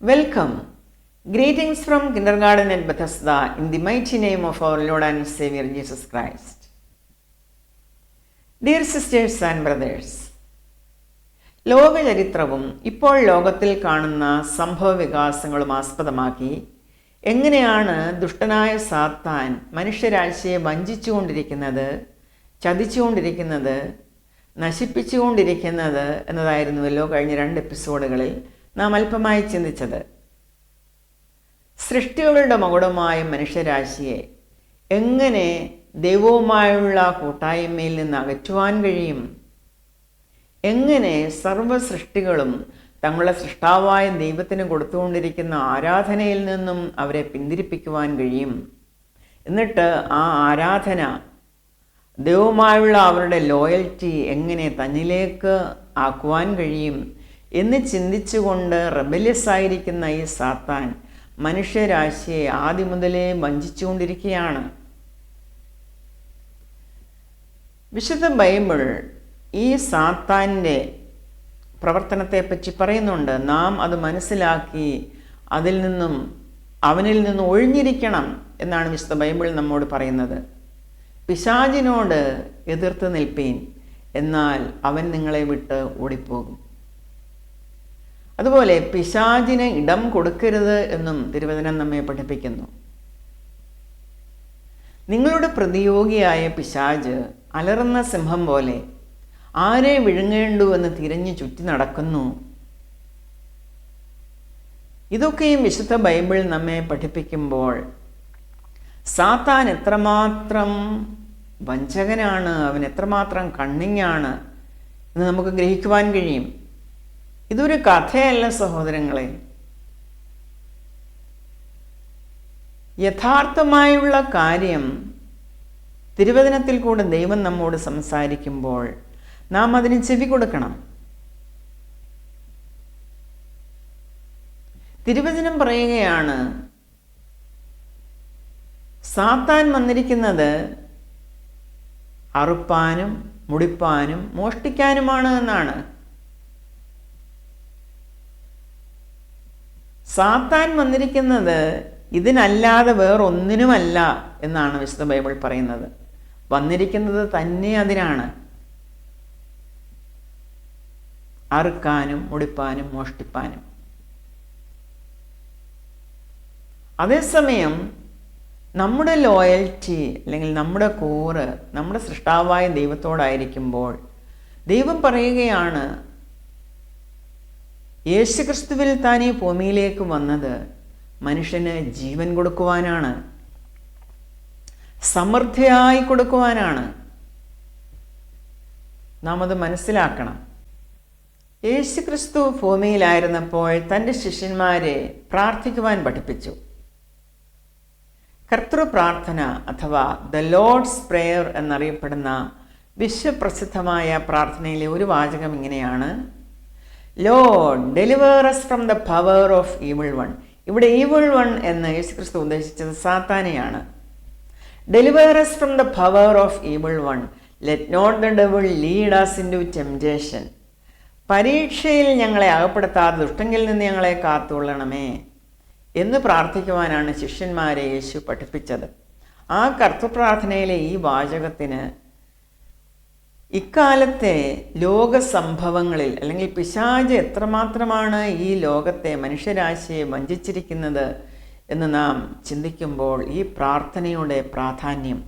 Welcome. Greetings from Kindergarten at Bethesda in the mighty name of our Lord and Savior Jesus Christ. Dear sisters and brothers, ലോകചരിത്രവും ഇപ്പോൾ ലോകത്തിൽ കാണുന്ന സംഭവ വികാസങ്ങളും ആസ്പദമാക്കി എങ്ങനെയാണ് ദുഷ്ടനായ സാത്താൻ മനുഷ്യരാശിയെ വഞ്ചിച്ചുകൊണ്ടിരിക്കുന്നത്, ചതിച്ചുകൊണ്ടിരിക്കുന്നത്, നശിപ്പിച്ചുകൊണ്ടിരിക്കുന്നത് എന്നതായിരുന്നുവല്ലോ കഴിഞ്ഞ 2 എപ്പിസോഡുകളിൽ നാം അല്പമായി ചിന്തിച്ചത്. സൃഷ്ടികളുടെ മകുടമായ മനുഷ്യരാശിയെ എങ്ങനെ ദൈവവുമായുള്ള കൂട്ടായ്മയിൽ നിന്ന് അകറ്റുവാൻ കഴിയും? എങ്ങനെ സർവ്വ സൃഷ്ടികളും തങ്ങളുടെ സൃഷ്ടാവായ ദൈവത്തിന് കൊടുത്തുകൊണ്ടിരിക്കുന്ന ആരാധനയിൽ നിന്നും അവരെ പിന്തിരിപ്പിക്കുവാൻ കഴിയും? എന്നിട്ട് ആ ആരാധന, ദൈവവുമായുള്ള അവരുടെ ലോയൽറ്റി എങ്ങനെ തന്നിലേക്ക് ആക്കുവാൻ കഴിയും എന്ന് ചിന്തിച്ചുകൊണ്ട് റെബലിയസ് ആയിരിക്കുന്ന ഈ സാത്താൻ മനുഷ്യരാശിയെ ആദ്യം മുതലേ വഞ്ചിച്ചുകൊണ്ടിരിക്കുകയാണ്. വിശുദ്ധ ബൈബിൾ ഈ സാത്താൻ്റെ പ്രവർത്തനത്തെപ്പറ്റി പറയുന്നുണ്ട്. നാം അത് മനസ്സിലാക്കി അവനിൽ നിന്നും ഒഴിഞ്ഞിരിക്കണം എന്നാണ് വിശുദ്ധ ബൈബിൾ നമ്മോട് പറയുന്നത്. പിശാചിനോട് എതിർത്ത് നിൽപ്പീൻ, എന്നാൽ അവൻ നിങ്ങളെ വിട്ട് ഓടിപ്പോകും. അതുപോലെ പിശാചിന് ഇടം കൊടുക്കരുത് എന്നും തിരുവചനം നമ്മെ പഠിപ്പിക്കുന്നു. നിങ്ങളുടെ പ്രതിയോഗിയായ പിശാച് അലറുന്ന സിംഹം പോലെ ആരെ വിഴുങ്ങേണ്ടു എന്ന് തിരഞ്ഞു ചുറ്റി നടക്കുന്നു. ഇതൊക്കെയും വിശുദ്ധ ബൈബിൾ നമ്മെ പഠിപ്പിക്കുമ്പോൾ സാത്താൻ എത്രമാത്രം വഞ്ചകനാണ്, അവൻ എത്രമാത്രം കണ്ണിങ്ങാണ് എന്ന് നമുക്ക് ഗ്രഹിക്കുവാൻ കഴിയും. ഇതൊരു കഥയല്ല സഹോദരങ്ങളെ. യഥാർത്ഥമായുള്ള കാര്യം തിരുവചനത്തിൽ കൂടെ ദൈവം നമ്മോട് സംസാരിക്കുമ്പോൾ നാം അതിന് ചെവി കൊടുക്കണം. തിരുവചനം പറയുകയാണ്, സാത്താൻ വന്നിരിക്കുന്നത് അറുപ്പാനും മുടിപ്പാനും മോഷ്ടിക്കാനുമാണ് എന്നാണ്. സാത്താൻ വന്നിരിക്കുന്നത് ഇതിനല്ലാതെ വേറൊന്നിനുമല്ല എന്നാണ് വിശുദ്ധ ബൈബിൾ പറയുന്നത്. വന്നിരിക്കുന്നത് തന്നെ അതിനാണ്, അറുക്കാനും മുടിപ്പാനും മോഷ്ടിപ്പാനും. അതേസമയം നമ്മുടെ ലോയൽറ്റി അല്ലെങ്കിൽ നമ്മുടെ കൂറ് നമ്മുടെ സൃഷ്ടാവായ ദൈവത്തോടായിരിക്കുമ്പോൾ ദൈവം പറയുകയാണ്, യേശുക്രിസ്തുവിൽ താൻ ഈ ഭൂമിയിലേക്ക് വന്നത് മനുഷ്യന് ജീവൻ കൊടുക്കുവാനാണ്, സമൃദ്ധിയായി കൊടുക്കുവാനാണ്. നാം അത് മനസ്സിലാക്കണം. യേശുക്രിസ്തു ഭൂമിയിലായിരുന്നപ്പോൾ തൻ്റെ ശിഷ്യന്മാരെ പ്രാർത്ഥിക്കുവാൻ പഠിപ്പിച്ചു. കർത്തൃപ്രാർത്ഥന അഥവാ ദ ലോർഡ്സ് പ്രേയർ എന്നറിയപ്പെടുന്ന വിശ്വപ്രസിദ്ധമായ പ്രാർത്ഥനയിലെ ഒരു വാചകം ഇങ്ങനെയാണ്: lord deliver us from the power of evil one. ഇവിടെ ഈവിൾ വൺ എന്ന് യേശുക്രിസ്തു ഉദ്ദേശിച്ചത് സാത്താനെയാണ്. Deliver us from the power of evil one, let not the devil lead us into temptation. പരീക്ഷയിൽ ഞങ്ങളെ അകപ്പെടുത്താതെ ദുഷ്ടങ്കിൽ നിന്ന് ഞങ്ങളെ കാത്തുകൊള്ളണമേ എന്ന് പ്രാർത്ഥിക്കുവാനാണ് ശിഷ്യന്മാരെ യേശു പഠിപ്പിച്ചത്. ആ കർത്തൃപ്രാർത്ഥനയിലെ ഈ വാചകത്തിന് ഇക്കാലത്തെ ലോക സംഭവങ്ങളിൽ അല്ലെങ്കിൽ പിശാച് എത്രമാത്രമാണ് ഈ ലോകത്തെ മനുഷ്യരാശിയെ വഞ്ചിച്ചിരിക്കുന്നത് എന്ന് നാം ചിന്തിക്കുമ്പോൾ ഈ പ്രാർത്ഥനയുടെ പ്രാധാന്യം,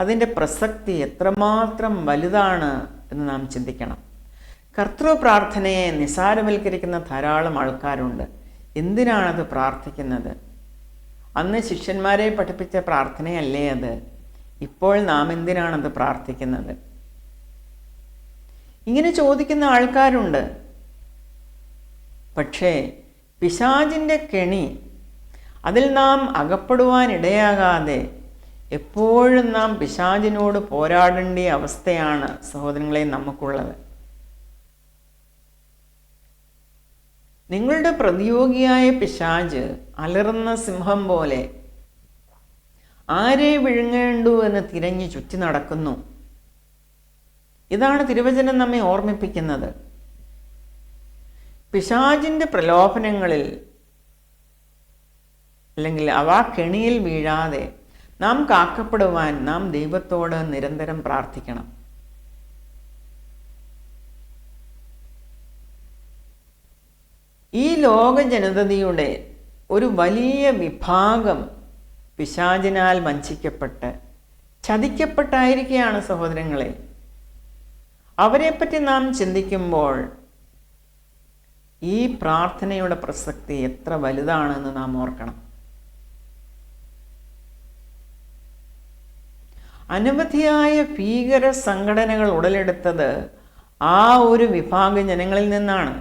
അതിൻ്റെ പ്രസക്തി എത്രമാത്രം വലുതാണ് എന്ന് നാം ചിന്തിക്കണം. കർത്തൃപ്രാർത്ഥനയെ നിസാരവൽക്കരിക്കുന്ന ധാരാളം ആൾക്കാരുണ്ട്. എന്തിനാണത് പ്രാർത്ഥിക്കുന്നത്? അന്ന് ശിഷ്യന്മാരെ പഠിപ്പിച്ച പ്രാർത്ഥനയല്ലേ അത്? ഇപ്പോൾ നാം എന്തിനാണത് പ്രാർത്ഥിക്കുന്നത്? ഇങ്ങനെ ചോദിക്കുന്ന ആൾക്കാരുണ്ട്. പക്ഷേ പിശാചിൻ്റെ കെണി, അതിൽ നാം അകപ്പെടുവാൻ ഇടയാകാതെ എപ്പോഴും നാം പിശാചിനോട് പോരാടേണ്ട അവസ്ഥയാണ് സഹോദരങ്ങളെ നമുക്കുള്ളത്. നിങ്ങളുടെ പ്രതിയോഗിയായ പിശാച് അലറുന്ന സിംഹം പോലെ ആരെ വിഴുങ്ങേണ്ടു എന്ന് തിരഞ്ഞു ചുറ്റി നടക്കുന്നു. ഇതാണ് തിരുവചനം നമ്മെ ഓർമ്മിപ്പിക്കുന്നത്. പിശാചിൻ്റെ പ്രലോഭനങ്ങളിൽ അല്ലെങ്കിൽ അവ കെണിയിൽ വീഴാതെ നാം കാക്കപ്പെടുവാൻ നാം ദൈവത്തോട് നിരന്തരം പ്രാർത്ഥിക്കണം. ഈ ലോക ജനതയുടെ ഒരു വലിയ വിഭാഗം പിശാചിനാൽ വഞ്ചിക്കപ്പെട്ട് ചതിക്കപ്പെട്ടായിരിക്കുകയാണ് സഹോദരങ്ങളെ. അവരെപ്പറ്റി നാം ചിന്തിക്കുമ്പോൾ ഈ പ്രാർത്ഥനയുടെ പ്രസക്തി എത്ര വലുതാണെന്ന് നാം ഓർക്കണം. അനവധിയായ ഭീകര സംഘടനകൾ ഉടലെടുത്തത് ആ ഒരു വിഭാഗം ജനങ്ങളിൽ നിന്നാണ്.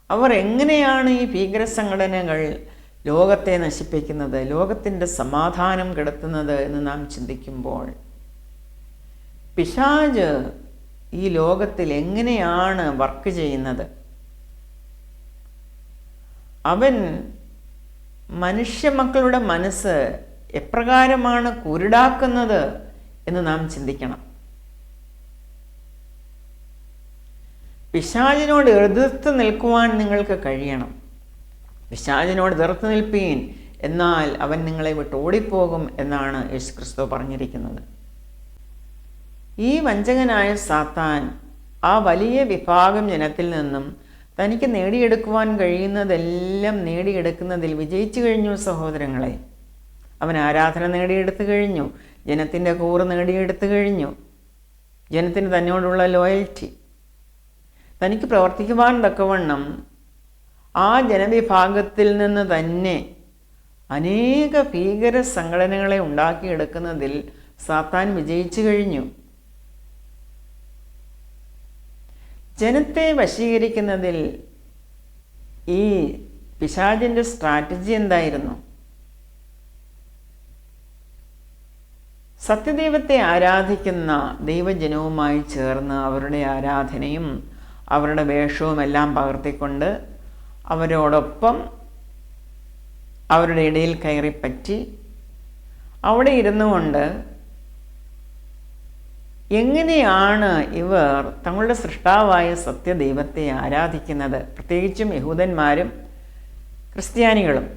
അവർ എങ്ങനെയാണ് ഈ ഭീകര സംഘടനകൾ ലോകത്തെ നശിപ്പിക്കുന്നത്, ലോകത്തിൻ്റെ സമാധാനം കെടുത്തുന്നത് എന്ന് നാം ചിന്തിക്കുമ്പോൾ പിശാച് ഈ ലോകത്തിൽ എങ്ങനെയാണ് വർക്ക് ചെയ്യുന്നത്? അവൻ മനുഷ്യമക്കളുടെ മനസ്സ് എപ്രകാരമാണ് കുരുടാക്കുന്നത് എന്ന് നാം ചിന്തിക്കണം. പിശാചിനോട് എതിർത്ത് നിൽക്കുവാൻ നിങ്ങൾക്ക് കഴിയണം. പിശാചിനോട് എതിർത്ത് നിൽപ്പീൻ, എന്നാൽ അവൻ നിങ്ങളെ വിട്ട് ഓടിപ്പോകും എന്നാണ് യേശുക്രിസ്തു പറഞ്ഞിരിക്കുന്നത്. ഈ വഞ്ചകനായ സാത്താൻ ആ വലിയ വിഭാഗം ജനത്തിൽ നിന്നും തനിക്ക് നേടിയെടുക്കുവാൻ കഴിയുന്നതെല്ലാം നേടിയെടുക്കുന്നതിൽ വിജയിച്ചു കഴിഞ്ഞു സഹോദരങ്ങളെ. അവൻ ആരാധന നേടിയെടുത്തു കഴിഞ്ഞു, ജനത്തിൻ്റെ കൂറ് നേടിയെടുത്തു കഴിഞ്ഞു, ജനത്തിന് തന്നോടുള്ള ലോയൽറ്റി, തനിക്ക് പ്രവർത്തിക്കുവാൻ തക്കവണ്ണം ആ ജനവിഭാഗത്തിൽ നിന്ന് തന്നെ അനേക ഭീകര സംഘടനകളെ ഉണ്ടാക്കിയെടുക്കുന്നതിൽ സാത്താൻ വിജയിച്ചു കഴിഞ്ഞു. ജനത്തെ വശീകരിക്കുന്നതിൽ ഈ പിശാചിൻ്റെ സ്ട്രാറ്റജി എന്തായിരുന്നു? സത്യദൈവത്തെ ആരാധിക്കുന്ന ദൈവജനവുമായി ചേർന്ന് അവരുടെ ആരാധനയും അവരുടെ വേഷവും എല്ലാം പകർത്തിക്കൊണ്ട് അവരോടൊപ്പം അവരുടെ ഇടയിൽ കയറിപ്പറ്റി അവിടെ ഇരുന്നു കൊണ്ട് എങ്ങനെയാണ് ഇവർ തങ്ങളുടെ സൃഷ്ടാവായ സത്യദൈവത്തെ ആരാധിക്കുന്നത്, പ്രത്യേകിച്ചും യഹൂദന്മാരും ക്രിസ്ത്യാനികളും,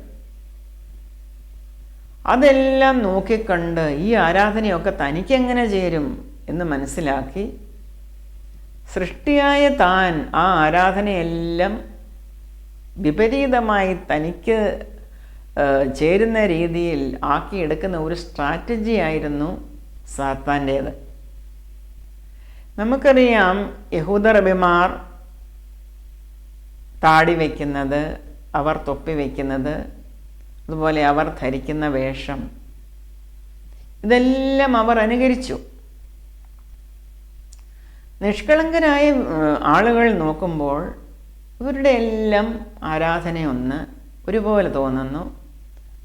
അതെല്ലാം നോക്കിക്കണ്ട് ഈ ആരാധനയൊക്കെ തനിക്കെങ്ങനെ ചേരും എന്ന് മനസ്സിലാക്കി സൃഷ്ടിയായ താൻ ആ ആരാധനയെല്ലാം വിപരീതമായി തനിക്ക് ചേരുന്ന രീതിയിൽ ആക്കിയെടുക്കുന്ന ഒരു സ്ട്രാറ്റജി ആയിരുന്നു സാത്താൻ്റേത്. നമുക്കറിയാം, യഹൂദ റബിമാർ താടി വയ്ക്കുന്നത്, അവർ തൊപ്പി വയ്ക്കുന്നത്, അതുപോലെ അവർ ധരിക്കുന്ന വേഷം, ഇതെല്ലാം അവർ അനുകരിച്ചു. നിഷ്കളങ്കരായ ആളുകൾ നോക്കുമ്പോൾ ഇവരുടെ എല്ലാം ആരാധനയൊന്ന് ഒരുപോലെ തോന്നുന്നു,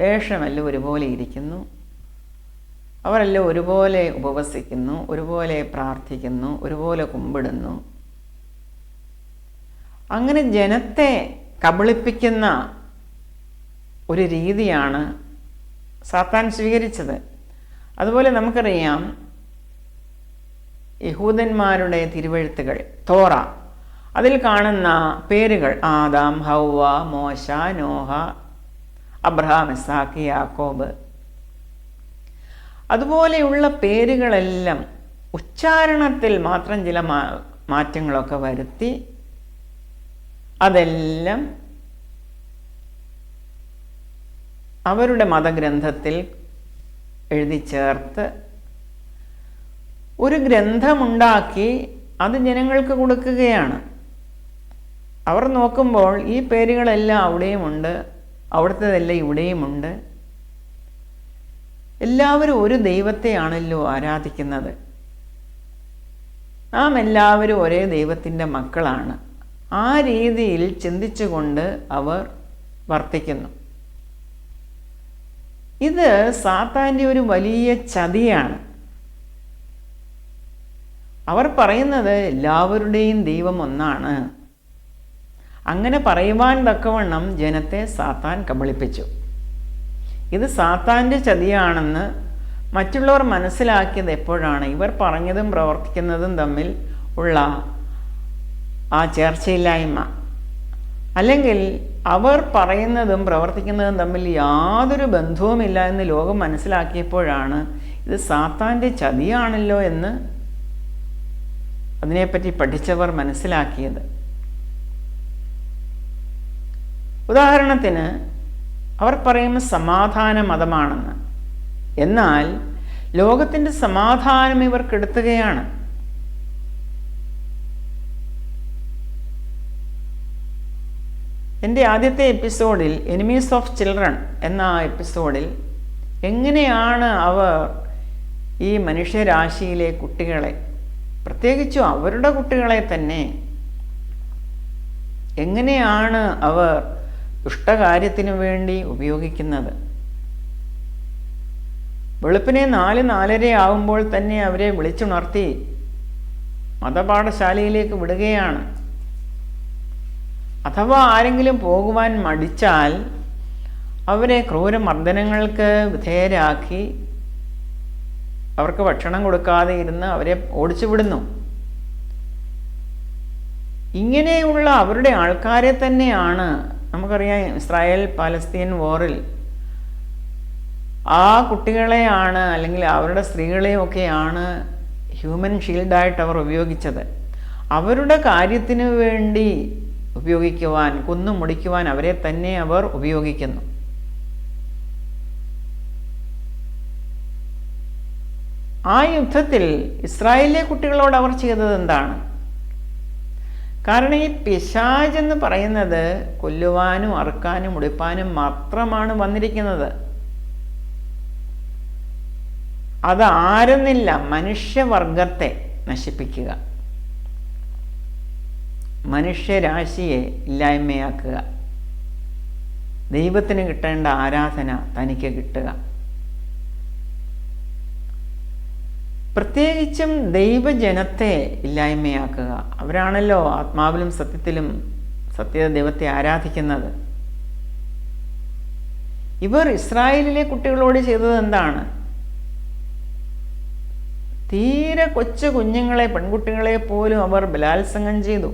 വേഷമെല്ലാം ഒരുപോലെ ഇരിക്കുന്നു, അവരെല്ലാം ഒരുപോലെ ഉപവസിക്കുന്നു, ഒരുപോലെ പ്രാർത്ഥിക്കുന്നു, ഒരുപോലെ കുമ്പിടുന്നു. അങ്ങനെ ജനത്തെ കബളിപ്പിക്കുന്ന ഒരു രീതിയാണ് സാത്താൻ സ്വീകരിച്ചത്. അതുപോലെ നമുക്കറിയാം, യഹൂദന്മാരുടെ തിരുവെഴുത്തുകൾ തോറ, അതിൽ കാണുന്ന പേരുകൾ ആദാം, ഹൗവ, മോശ, നോഹ, അബ്രഹാം, ഇസ്ഹാക്ക്, യാക്കോബ്, അതുപോലെയുള്ള പേരുകളെല്ലാം ഉച്ചാരണത്തിൽ മാത്രം ചില മാറ്റങ്ങളൊക്കെ വരുത്തി അതെല്ലാം അവരുടെ മതഗ്രന്ഥത്തിൽ എഴുതി ചേർത്ത് ഒരു ഗ്രന്ഥമുണ്ടാക്കി അത് ജനങ്ങൾക്ക് കൊടുക്കുകയാണ്. അവർ നോക്കുമ്പോൾ ഈ പേരുകളെല്ലാം അവിടെയുമുണ്ട്, അവിടുത്തേതെല്ലാം ഇവിടെയുമുണ്ട്. എല്ലാവരും ഒരു ദൈവത്തെയാണല്ലോ ആരാധിക്കുന്നത്. നാം എല്ലാവരും ഒരേ ദൈവത്തിൻ്റെ മക്കളാണ്. ആ രീതിയിൽ ചിന്തിച്ചുകൊണ്ട് അവർ വർത്തിക്കുന്നു. ഇത് സാത്താൻ്റെ ഒരു വലിയ ചതിയാണ്. അവർ പറയുന്നത് എല്ലാവരുടെയും ദൈവം ഒന്നാണ്. അങ്ങനെ പറയുവാൻ തക്കവണ്ണം ജനത്തെ സാത്താൻ കബളിപ്പിച്ചു. ഇത് സാത്താൻ്റെ ചതിയാണെന്ന് മറ്റുള്ളവർ മനസ്സിലാക്കിയത് എപ്പോഴാണ്? ഇവർ പറഞ്ഞതും പ്രവർത്തിക്കുന്നതും തമ്മിൽ ഉള്ള ആ ചേർച്ചയില്ലായ്മ, അല്ലെങ്കിൽ അവർ പറയുന്നതും പ്രവർത്തിക്കുന്നതും തമ്മിൽ യാതൊരു ബന്ധവുമില്ല എന്ന് ലോകം മനസ്സിലാക്കിയപ്പോഴാണ് ഇത് സാത്താൻ്റെ ചതിയാണല്ലോ എന്ന് അതിനെപ്പറ്റി പഠിച്ചവർ മനസ്സിലാക്കിയത്. ഉദാഹരണത്തിന് അവർ പറയും സമാധാന മതമാണെന്ന്. എന്നാൽ ലോകത്തിൻ്റെ സമാധാനം ഇവർ കെടുത്തുകയാണ്. എൻ്റെ ആദ്യത്തെ എപ്പിസോഡിൽ എനിമീസ് ഓഫ് ചിൽഡ്രൻ എന്ന എപ്പിസോഡിൽ എങ്ങനെയാണ് അവർ ഈ മനുഷ്യരാശിയിലെ കുട്ടികളെ, പ്രത്യേകിച്ചും അവരുടെ കുട്ടികളെ തന്നെ എങ്ങനെയാണ് അവർ ദുഷ്ടകാര്യത്തിനു വേണ്ടി ഉപയോഗിക്കുന്നത്. വെളുപ്പിനെ 4-4:30 ആകുമ്പോൾ തന്നെ അവരെ വിളിച്ചുണർത്തി മതപാഠശാലയിലേക്ക് വിടുകയാണ്. അഥവാ ആരെങ്കിലും പോകുവാൻ മടിച്ചാൽ അവരെ ക്രൂരമർദ്ദനങ്ങൾക്ക് വിധേയരാക്കി അവർക്ക് ഭക്ഷണം കൊടുക്കാതെ ഇരുന്ന് അവരെ ഓടിച്ചു വിടുന്നു. ഇങ്ങനെയുള്ള അവരുടെ ആൾക്കാരെ തന്നെയാണ് നമുക്കറിയാം ഇസ്രായേൽ പാലസ്തീൻ വാറിൽ ആ കുട്ടികളെയാണ് അല്ലെങ്കിൽ അവരുടെ സ്ത്രീകളെയൊക്കെയാണ് ഹ്യൂമൻ ഷീൽഡായിട്ട് അവർ ഉപയോഗിച്ചത്. അവരുടെ കാര്യത്തിനു വേണ്ടി ഉപയോഗിക്കുവാൻ, കൊന്നു മുടിക്കുവാൻ അവരെ തന്നെ അവർ ഉപയോഗിക്കുന്നു. ആ യുദ്ധത്തിൽ ഇസ്രായേലിലെ കുട്ടികളോട് അവർ ചെയ്തത് എന്താണ്? കാരണം ഈ പിശാച് എന്ന് പറയുന്നത് കൊല്ലുവാനും അറുക്കാനും മുടിപ്പാനും മാത്രമാണ് വന്നിരിക്കുന്നത്. അതാരെന്നില്ല, മനുഷ്യവർഗത്തെ നശിപ്പിക്കുക, മനുഷ്യരാശിയെ ഇല്ലായ്മയാക്കുക, ദൈവത്തിന് കിട്ടേണ്ട ആരാധന തനിക്ക് കിട്ടുക, പ്രത്യേകിച്ചും ദൈവജനത്തെ ഇല്ലായ്മയാക്കുക. അവരാണല്ലോ ആത്മാവിലും സത്യത്തിലും ദൈവത്തെ ആരാധിക്കുന്നത്. ഇവർ ഇസ്രായേലിലെ കുട്ടികളോട് ചെയ്തത് എന്താണ്? തീരെ കൊച്ചു കുഞ്ഞുങ്ങളെ, പെൺകുട്ടികളെ പോലും അവർ ബലാത്സംഗം ചെയ്തു.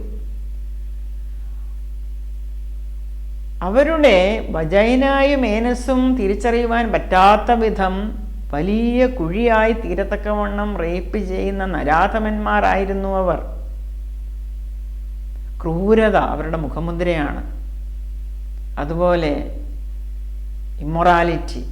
അവരുടെ വജൈനായും ഏനസും തിരിച്ചറിയുവാൻ പറ്റാത്ത വിധം വലിയ കുഴിയായി തീരത്തക്കവണ്ണം റേപ്പ് ചെയ്യുന്ന നരാധമന്മാരായിരുന്നു അവർ. ക്രൂരത അവരുടെ മുഖമുദ്രയാണ്. അതുപോലെ ഇമ്മൊറാലിറ്റി,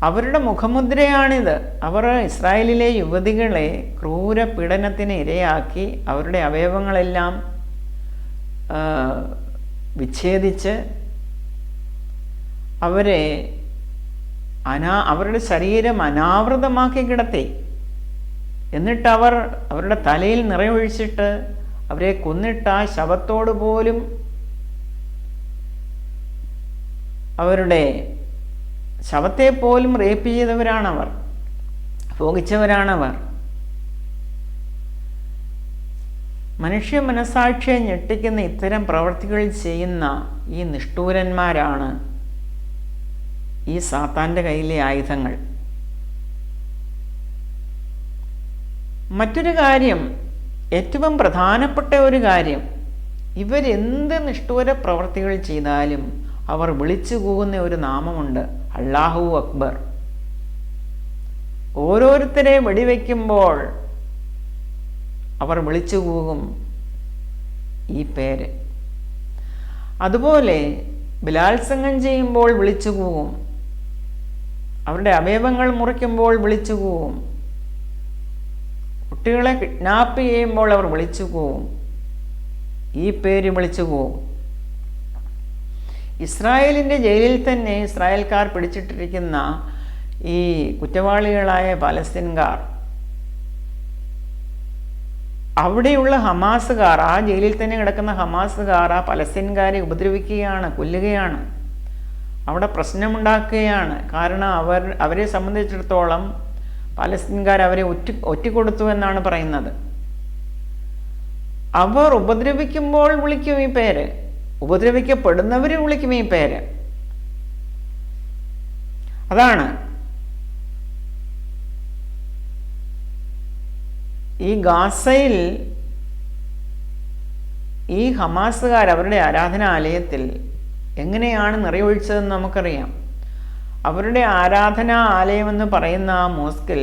അവരുടെ മുഖമുദ്രയാണിത്. അവർ ഇസ്രായേലിലെ യുവതികളെ ക്രൂര പീഡനത്തിന് ഇരയാക്കി അവരുടെ അവയവങ്ങളെല്ലാം വിച്ഛേദിച്ച് അവരുടെ ശരീരം അനാവൃതമാക്കി കിടത്തി. എന്നിട്ട് അവരുടെ തലയിൽ നിറയൊഴിച്ചിട്ട് അവരെ കൊന്നിട്ട് ആ ശവത്തോട് പോലും അവരുടെ ശവത്തെ പോലും റേപ്പ് ചെയ്തവരാണവർ, ഭോഗിച്ചവരാണവർ. മനുഷ്യ മനസാക്ഷിയെ ഞെട്ടിക്കുന്ന ഇത്തരം പ്രവർത്തികൾ ചെയ്യുന്ന ഈ നിഷ്ഠൂരന്മാരാണ് ഈ സാത്താൻ്റെ കയ്യിലെ ആയുധങ്ങൾ. മറ്റൊരു കാര്യം, ഏറ്റവും പ്രധാനപ്പെട്ട ഒരു കാര്യം, ഇവരെന്ത് നിഷ്ഠൂര പ്രവർത്തികൾ ചെയ്താലും അവർ വിളിച്ചു കൂകുന്ന ഒരു നാമമുണ്ട്, അല്ലാഹു അക്ബർ. ഓരോരുത്തരെ വെടിവെക്കുമ്പോൾ അവർ വിളിച്ചു കൂകും ഈ പേര്. അതുപോലെ ബലാത്സംഗം ചെയ്യുമ്പോൾ വിളിച്ചു കൂകും, അവരുടെ അവയവങ്ങൾ മുറിക്കുമ്പോൾ വിളിച്ചു കൂകും, കുട്ടികളെ കിഡ്നാപ്പ് ചെയ്യുമ്പോൾ അവർ വിളിച്ചു കൂകും, ഈ പേര് വിളിച്ചു കൂകും. ഇസ്രായേലിൻ്റെ ജയിലിൽ തന്നെ ഇസ്രായേൽക്കാർ പിടിച്ചിട്ടിരിക്കുന്ന ഈ കുറ്റവാളികളായ പലസ്തീൻകാർ, അവിടെയുള്ള ഹമാസുകാർ, ആ ജയിലിൽ തന്നെ കിടക്കുന്ന ഹമാസുകാർ ആ പലസ്തീൻകാരെ ഉപദ്രവിക്കുകയാണ്, കൊല്ലുകയാണ്, അവിടെ പ്രശ്നമുണ്ടാക്കുകയാണ്. കാരണം അവരെ സംബന്ധിച്ചിടത്തോളം പലസ്തീൻകാർ അവരെ ഒറ്റിക്കൊടുത്തു എന്നാണ് പറയുന്നത്. അവർ ഉപദ്രവിക്കുമ്പോൾ വിളിക്കും ഈ പേര്, ഉപദ്രവിക്കപ്പെടുന്നവർ വിളിക്കും ഈ പേര്. അതാണ് ഈ ഗാസയിൽ ഈ ഹമാസുകാർ അവരുടെ ആരാധനാലയത്തിൽ എങ്ങനെയാണ് നിറയൊഴിച്ചതെന്ന് നമുക്കറിയാം. അവരുടെ ആരാധനാ ആലയമെന്ന് പറയുന്ന ആ മോസ്കിൽ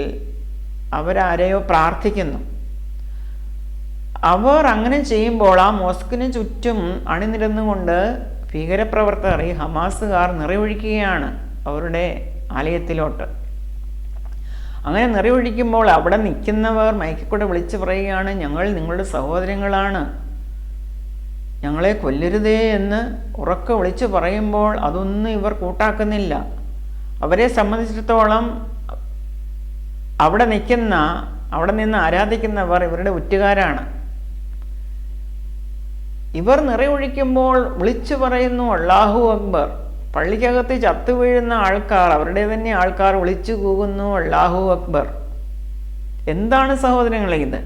അവരാരെയോ പ്രാർത്ഥിക്കുന്നു. അവർ അങ്ങനെ ചെയ്യുമ്പോൾ ആ മോസ്കിന് ചുറ്റും അണിനിരന്നുകൊണ്ട് ഭീകരപ്രവർത്തകർ, ഈ ഹമാസുകാർ നിറയൊഴിക്കുകയാണ് അവരുടെ ആലയത്തിലോട്ട്. അങ്ങനെ നിറയൊഴിക്കുമ്പോൾ അവിടെ നിൽക്കുന്നവർ മൈക്കിക്കൂടെ വിളിച്ചു പറയുകയാണ്, ഞങ്ങൾ നിങ്ങളുടെ സഹോദരങ്ങളാണ്, ഞങ്ങളെ കൊല്ലരുതേ എന്ന് ഉറക്കെ വിളിച്ചു പറയുമ്പോൾ അതൊന്നും ഇവർ കൂട്ടാക്കുന്നില്ല. അവരെ സംബന്ധിച്ചിടത്തോളം അവിടെ നിന്ന് ആരാധിക്കുന്നവർ ഇവരുടെ ഉറ്റുകാരാണ്. ഇവർ നിറയൊഴിക്കുമ്പോൾ വിളിച്ചു പറയുന്നു അല്ലാഹു അക്ബർ. പള്ളിക്കകത്ത് ചത്തുവീഴുന്ന ആൾക്കാർ, അവരുടെ തന്നെ ആൾക്കാർ വിളിച്ചു കൂകുന്നു അല്ലാഹു അക്ബർ. എന്താണ് സഹോദരങ്ങളെ ഇത്?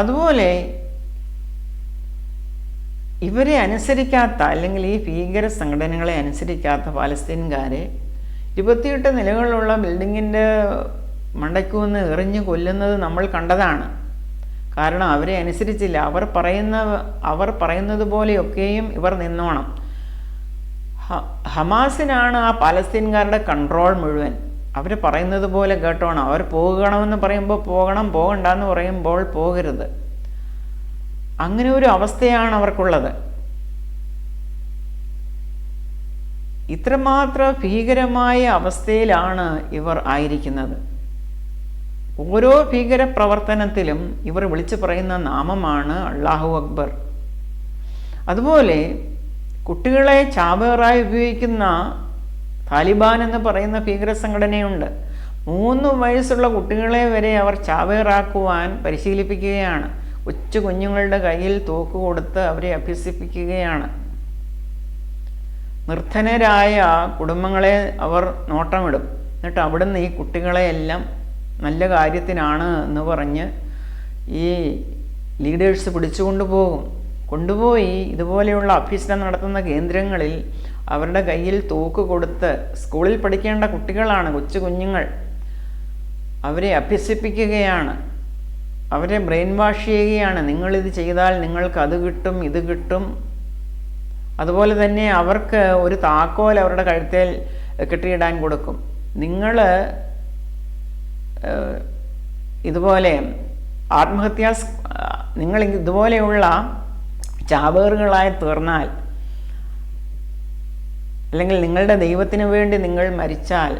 അതുപോലെ ഇവരെ അനുസരിക്കാത്ത, അല്ലെങ്കിൽ ഈ ഭീകര സംഘടനകളെ അനുസരിക്കാത്ത പാലസ്തീൻകാരെ 28 നിലകളുള്ള ബിൽഡിങ്ങിൻ്റെ മണ്ടയ്ക്കുവന്ന് എറിഞ്ഞു കൊല്ലുന്നത് നമ്മൾ കണ്ടതാണ്. കാരണം അവരെ അനുസരിച്ചില്ല. അവർ പറയുന്നത് പോലെയൊക്കെയും ഇവർ നിന്നോണം. ഹമാസിനാണ് ആ പാലസ്തീൻകാരുടെ കൺട്രോൾ മുഴുവൻ. അവർ പറയുന്നത് പോലെ കേട്ടോണം. അവർ പോകണമെന്ന് പറയുമ്പോൾ പോകണം, പോകണ്ടെന്ന് പറയുമ്പോൾ പോകരുത്. അങ്ങനെ ഒരു അവസ്ഥയാണ് അവർക്കുള്ളത്. ഇത്രമാത്രം ഭീകരമായ അവസ്ഥയിലാണ് ഇവർ ആയിരിക്കുന്നത്. ഓരോ ഭീകര പ്രവർത്തനത്തിലും ഇവർ വിളിച്ചു പറയുന്ന നാമമാണ് അല്ലാഹു അക്ബർ. അതുപോലെ കുട്ടികളെ ചാവേറായി ഉപയോഗിക്കുന്ന താലിബാൻ എന്ന് പറയുന്ന ഭീകര സംഘടനയുണ്ട്. 3 വയസ്സുള്ള കുട്ടികളെ വരെ അവർ ചാവേറാക്കുവാൻ പരിശീലിപ്പിക്കുകയാണ്. കൊച്ചു കുഞ്ഞുങ്ങളുടെ കയ്യിൽ തോക്ക് കൊടുത്ത് അവരെ അഭ്യസിപ്പിക്കുകയാണ്. നിർധനരായ കുടുംബങ്ങളെ അവർ നോട്ടമിടും. എന്നിട്ട് അവിടുന്ന് ഈ കുട്ടികളെയെല്ലാം നല്ല കാര്യത്തിനാണ് എന്ന് പറഞ്ഞ് ഈ ലീഡേഴ്സ് കൊണ്ടുപോയി ഇതുപോലെയുള്ള അഭ്യസനം നടത്തുന്ന കേന്ദ്രങ്ങളിൽ അവരുടെ കയ്യിൽ തോക്ക് കൊടുത്ത്, സ്കൂളിൽ പഠിക്കേണ്ട കുട്ടികളാണ്, കൊച്ചു കുഞ്ഞുങ്ങൾ, അവരെ അഭ്യസിപ്പിക്കുകയാണ്. അവരെ ബ്രെയിൻ വാഷ് ചെയ്യുകയാണ്. നിങ്ങളിത് ചെയ്താൽ നിങ്ങൾക്ക് അത് കിട്ടും, ഇത് കിട്ടും. അതുപോലെ തന്നെ അവർക്ക് ഒരു താക്കോൽ അവരുടെ കഴുത്തിൽ കെട്ടിയിടാൻ കൊടുക്കും. നിങ്ങൾ ഇതുപോലെ നിങ്ങൾ ഇതുപോലെയുള്ള ചാവേറുകളായി തീർന്നാൽ, അല്ലെങ്കിൽ നിങ്ങളുടെ ദൈവത്തിന് വേണ്ടി നിങ്ങൾ മരിച്ചാൽ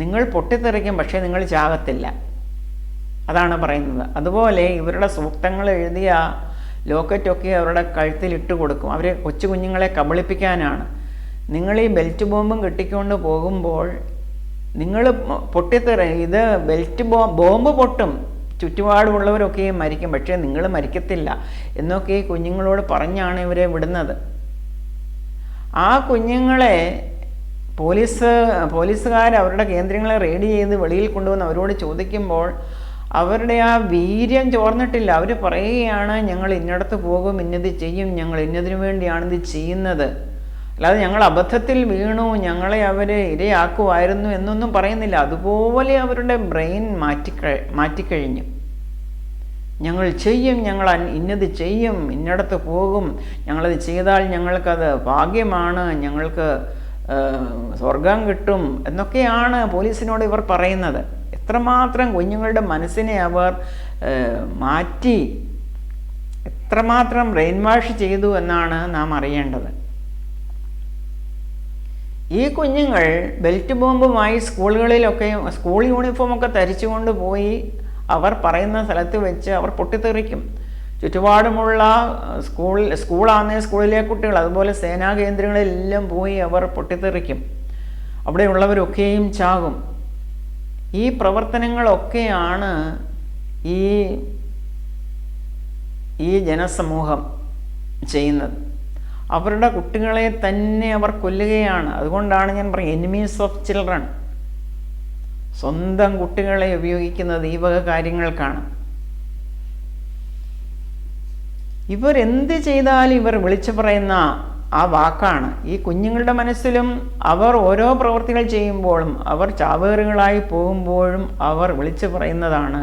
നിങ്ങൾ പൊട്ടിത്തെറിക്കും, പക്ഷേ നിങ്ങൾ ചാകത്തില്ല. അതാണ് പറയുന്നത്. അതുപോലെ ഇവരുടെ സൂക്തങ്ങൾ എഴുതിയ ലോക്കറ്റൊക്കെ അവരുടെ കഴുത്തിൽ ഇട്ട് കൊടുക്കും. അവരെ കൊച്ചു കുഞ്ഞുങ്ങളെ കബളിപ്പിക്കാനാണ്. നിങ്ങൾ ഈ ബെൽറ്റ് ബോംബും കെട്ടിക്കൊണ്ട് പോകുമ്പോൾ നിങ്ങൾ ഇത് ബോംബ് പൊട്ടും, ചുറ്റുപാടുമുള്ളവരൊക്കെയും മരിക്കും, പക്ഷേ നിങ്ങൾ മരിക്കത്തില്ല എന്നൊക്കെ ഈ കുഞ്ഞുങ്ങളോട് പറഞ്ഞാണ് ഇവരെ വിടുന്നത്. ആ കുഞ്ഞുങ്ങളെ പോലീസുകാർ അവരുടെ കേന്ദ്രങ്ങളെ റെയ്ഡ് ചെയ്ത് വെളിയിൽ കൊണ്ടുവന്ന് അവരോട് ചോദിക്കുമ്പോൾ അവരുടെ ആ വീര്യം ചോർന്നിട്ടില്ല. അവർ പറയുകയാണ്, ഞങ്ങൾ ഇന്നടത്ത് പോകും, ഇന്നത് ചെയ്യും, ഞങ്ങൾ ഇന്നതിനു വേണ്ടിയാണിത് ചെയ്യുന്നത്, അല്ലാതെ ഞങ്ങൾ അബദ്ധത്തിൽ വീണു, ഞങ്ങളെ അവർ ഇരയാക്കുമായിരുന്നു എന്നൊന്നും പറയുന്നില്ല. അതുപോലെ അവരുടെ ബ്രെയിൻ മാറ്റിക്കഴിഞ്ഞു. ഞങ്ങൾ ചെയ്യും, ഞങ്ങൾ ഇന്നത് ചെയ്യും, ഇന്നടത്ത് പോകും, ഞങ്ങളത് ചെയ്താൽ ഞങ്ങൾക്കത് ഭാഗ്യമാണ്, ഞങ്ങൾക്ക് സ്വർഗം കിട്ടും എന്നൊക്കെയാണ് പോലീസിനോട് ഇവർ പറയുന്നത്. എത്രമാത്രം കുഞ്ഞുങ്ങളുടെ മനസ്സിനെ അവർ എത്രമാത്രം ബ്രെയിൻ വാഷ് ചെയ്തു എന്നാണ് നാം അറിയേണ്ടത്. ഈ കുഞ്ഞുങ്ങൾ ബെൽറ്റ് ബോംബുമായി സ്കൂളുകളിലൊക്കെ സ്കൂൾ യൂണിഫോമൊക്കെ ധരിച്ചുകൊണ്ട് പോയി അവർ പറയുന്ന സ്ഥലത്ത് വെച്ച് അവർ പൊട്ടിത്തെറിക്കും. ചുറ്റുപാടുമുള്ള സ്കൂളാണെന്നേ സ്കൂളിലെ കുട്ടികൾ, അതുപോലെ സേനാ കേന്ദ്രങ്ങളിലെല്ലാം പോയി അവർ പൊട്ടിത്തെറിക്കും. അവിടെയുള്ളവരൊക്കെയും ചാകും. ഈ പ്രവർത്തനങ്ങളൊക്കെയാണ് ഈ ജനസമൂഹം ചെയ്യുന്നത്. അവരുടെ കുട്ടികളെ തന്നെ അവർ കൊല്ലുകയാണ്. അതുകൊണ്ടാണ് ഞാൻ പറയും, എനിമീസ് ഓഫ് ചിൽഡ്രൻ. സ്വന്തം കുട്ടികളെ ഉപയോഗിക്കുന്നത് ഈ വക കാര്യങ്ങൾക്കാണ്. ഇവരെന്ത് ചെയ്താലും ഇവർ വിളിച്ചു പറയുന്ന ആ വാക്കാണ്. ഈ കുഞ്ഞുങ്ങളുടെ മനസ്സിലും അവർ ഓരോ പ്രവൃത്തികൾ ചെയ്യുമ്പോഴും, അവർ ചാവേറുകളായി പോകുമ്പോഴും അവർ വിളിച്ചു പറയുന്നതാണ്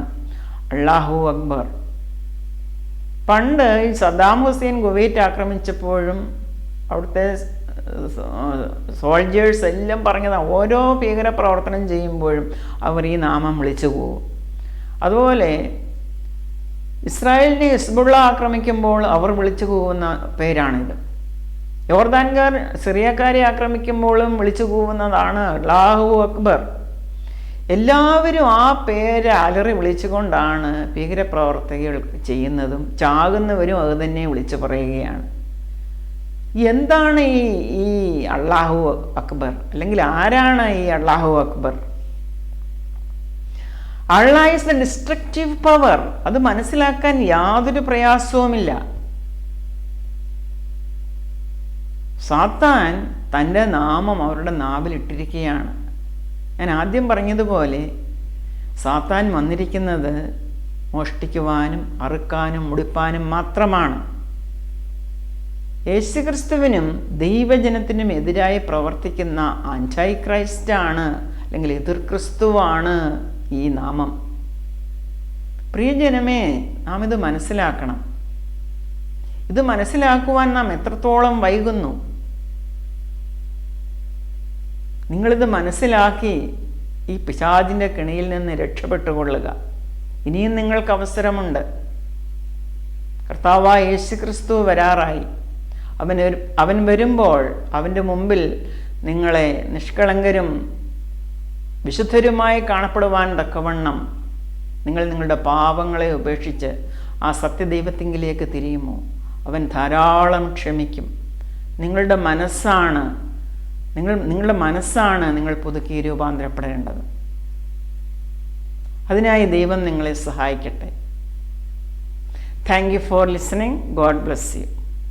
അല്ലാഹു അക്ബർ. പണ്ട് ഈ സദ്ദാം ഹുസൈൻ കുവൈറ്റ് ആക്രമിച്ചപ്പോഴും അവിടുത്തെ സോൾജേഴ്സ് എല്ലാം പറഞ്ഞതാണ്, ഓരോ ഭീകരപ്രവർത്തനം ചെയ്യുമ്പോഴും അവർ ഈ നാമം വിളിച്ചു പോകും. അതുപോലെ ഇസ്രായേലിനെ ഹിസ്ബുള്ള ആക്രമിക്കുമ്പോൾ അവർ വിളിച്ചു പോകുന്ന പേരാണിത്. യോർദാൻകാർ സിറിയക്കാരെ ആക്രമിക്കുമ്പോഴും വിളിച്ചു പോകുന്നതാണ് അല്ലാഹു അക്ബർ. എല്ലാവരും ആ പേര് അലറി വിളിച്ചുകൊണ്ടാണ് ഭീകരപ്രവർത്തികൾ ചെയ്യുന്നതും, ചാകുന്നവരും അത് തന്നെ വിളിച്ചു പറയുകയാണ്. എന്താണ് ഈ അല്ലാഹു അക്ബർ, അല്ലെങ്കിൽ ആരാണ് ഈ അല്ലാഹു അക്ബർ? അല്ലാഹ് ഈസ് ദ ഡിസ്ട്രക്റ്റീവ് പവർ. അത് മനസ്സിലാക്കാൻ യാതൊരു പ്രയാസവുമില്ല. സാത്താൻ തൻ്റെ നാമം അവരുടെ നാവിലിട്ടിരിക്കുകയാണ്. ഞാൻ ആദ്യം പറഞ്ഞതുപോലെ സാത്താൻ വന്നിരിക്കുന്നത് മോഷ്ടിക്കുവാനും അറുക്കാനും മുടിപ്പാനും മാത്രമാണ്. യേശുക്രിസ്തുവിനും ദൈവജനത്തിനും എതിരായി പ്രവർത്തിക്കുന്ന ആൻറ്റൈ ക്രൈസ്റ്റാണ്, അല്ലെങ്കിൽ എതിർ ക്രിസ്തുവാണ് ഈ നാമം. പ്രിയജനമേ, നാം ഇത് മനസ്സിലാക്കണം. ഇത് മനസ്സിലാക്കുവാൻ നാം എത്രത്തോളം വൈകുന്നു? നിങ്ങളിത് മനസ്സിലാക്കി ഈ പിശാചിൻ്റെ കെണിയിൽ നിന്ന് രക്ഷപ്പെട്ടുകൊള്ളുക. ഇനിയും നിങ്ങൾക്ക് അവസരമുണ്ട്. കർത്താവായ യേശുക്രിസ്തു വരാറായി. അവൻ വരുമ്പോൾ അവൻ്റെ മുമ്പിൽ നിങ്ങളെ നിഷ്കളങ്കരും വിശുദ്ധരുമായി കാണപ്പെടുവാൻ തക്കവണ്ണം നിങ്ങൾ നിങ്ങളുടെ പാപങ്ങളെ ഉപേക്ഷിച്ച് ആ സത്യദൈവത്തിങ്കിലേക്ക് തിരിയുമോ? അവൻ ധാരാളം ക്ഷമിക്കും. നിങ്ങളുടെ മനസ്സാണ് നിങ്ങൾ പുതുക്കി രൂപാന്തരപ്പെടേണ്ടത്. അതിനായി ദൈവം നിങ്ങളെ സഹായിക്കട്ടെ. Thank you for listening. God bless you.